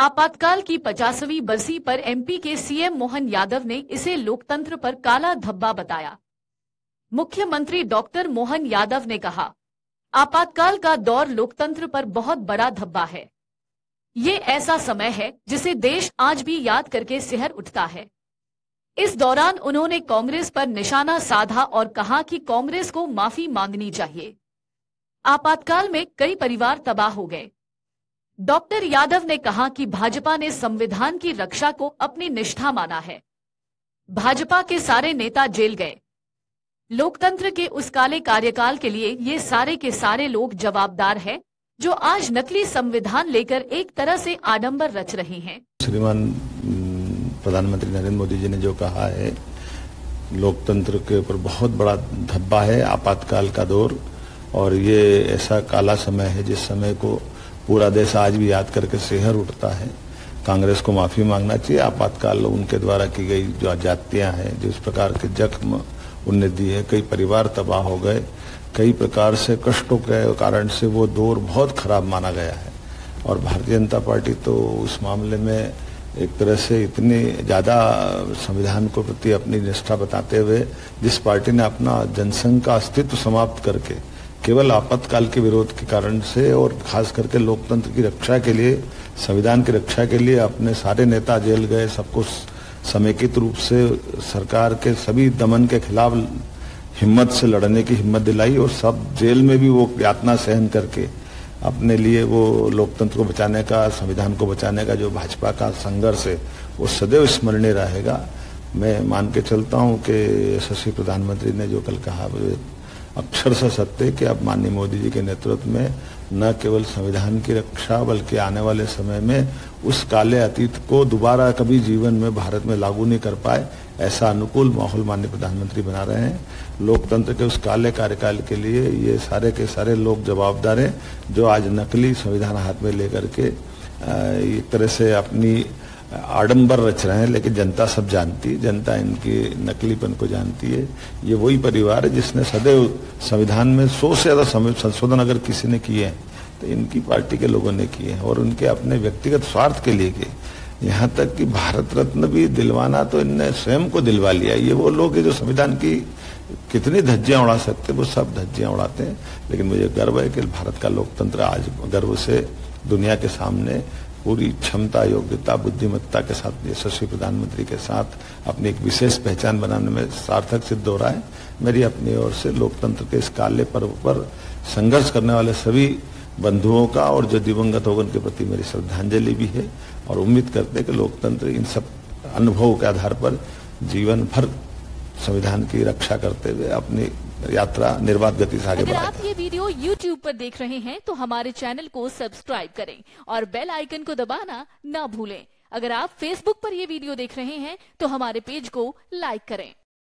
आपातकाल की 50वीं बरसी पर एमपी के सीएम मोहन यादव ने इसे लोकतंत्र पर काला धब्बा बताया। मुख्यमंत्री डॉक्टर मोहन यादव ने कहा, आपातकाल का दौर लोकतंत्र पर बहुत बड़ा धब्बा है। ये ऐसा समय है जिसे देश आज भी याद करके सिहर उठता है। इस दौरान उन्होंने कांग्रेस पर निशाना साधा और कहा कि कांग्रेस को माफी मांगनी चाहिए। आपातकाल में कई परिवार तबाह हो गए। डॉक्टर यादव ने कहा कि भाजपा ने संविधान की रक्षा को अपनी निष्ठा माना है। भाजपा के सारे नेता जेल गए। लोकतंत्र के उस काले कार्यकाल के लिए ये सारे के सारे लोग जवाबदार हैं जो आज नकली संविधान लेकर एक तरह से आडंबर रच रहे हैं। श्रीमान प्रधानमंत्री नरेंद्र मोदी जी ने जो कहा है, लोकतंत्र के ऊपर बहुत बड़ा धब्बा है आपातकाल का दौर, और ये ऐसा काला समय है जिस समय को पूरा देश आज भी याद करके सिहर उठता है। कांग्रेस को माफी मांगना चाहिए। आपातकाल उनके द्वारा की गई जो जातियां हैं, जिस प्रकार के जख्म उनने दिए, कई परिवार तबाह हो गए, कई प्रकार से कष्टों के कारण से वो दौर बहुत खराब माना गया है। और भारतीय जनता पार्टी तो उस मामले में एक तरह से इतनी ज्यादा संविधान को प्रति अपनी निष्ठा बताते हुए, जिस पार्टी ने अपना जनसंघ का अस्तित्व समाप्त करके केवल आपातकाल के विरोध के कारण से और खास करके लोकतंत्र की रक्षा के लिए, संविधान की रक्षा के लिए अपने सारे नेता जेल गए, सबको समेकित रूप से सरकार के सभी दमन के खिलाफ हिम्मत से लड़ने की हिम्मत दिलाई, और सब जेल में भी वो यातना सहन करके अपने लिए वो लोकतंत्र को बचाने का, संविधान को बचाने का जो भाजपा का संघर्ष है वो सदैव स्मरणीय रहेगा। मैं मान के चलता हूं कि यशस्वी प्रधानमंत्री ने जो कल कहा अक्षर से सत्य, कि अब माननीय मोदी जी के नेतृत्व में न केवल संविधान की रक्षा बल्कि आने वाले समय में उस काले अतीत को दोबारा कभी जीवन में भारत में लागू नहीं कर पाए, ऐसा अनुकूल माहौल माननीय प्रधानमंत्री बना रहे हैं। लोकतंत्र के उस काले कार्यकाल के लिए ये सारे के सारे लोग जवाबदार हैं जो आज नकली संविधान हाथ में लेकर के एक तरह से अपनी आडंबर रच रहे हैं। लेकिन जनता सब जानती है, जनता इनकी नकलीपन को जानती है। ये वही परिवार है जिसने सदैव संविधान में 100 से ज्यादा संशोधन अगर किसी ने किए हैं तो इनकी पार्टी के लोगों ने किए हैं, और उनके अपने व्यक्तिगत स्वार्थ के लिए किए। यहाँ तक कि भारत रत्न भी दिलवाना तो इनने स्वयं को दिलवा लिया। ये वो लोग हैं जो संविधान की कितनी धज्जियां उड़ा सकते, वो सब धज्जियां उड़ाते हैं। लेकिन मुझे गर्व है कि भारत का लोकतंत्र आज गर्व से दुनिया के सामने पूरी क्षमता, योग्यता, बुद्धिमत्ता के साथ यशस्वी प्रधानमंत्री के साथ अपनी एक विशेष पहचान बनाने में सार्थक सिद्ध हो रहा है। मेरी अपनी ओर से लोकतंत्र के इस काले पर्व पर संघर्ष करने वाले सभी बंधुओं का और जो दिवंगत हो गए उनके प्रति मेरी श्रद्धांजलि भी है, और उम्मीद करते हैं कि लोकतंत्र इन सब अनुभवों के आधार पर जीवन भर संविधान की रक्षा करते हुए अपनी यात्रा निर्बाध गति से आगे बढ़ाएगा। अगर आप ये वीडियो YouTube पर देख रहे हैं तो हमारे चैनल को सब्सक्राइब करें और बेल आइकन को दबाना ना भूलें। अगर आप Facebook पर ये वीडियो देख रहे हैं तो हमारे पेज को लाइक करें।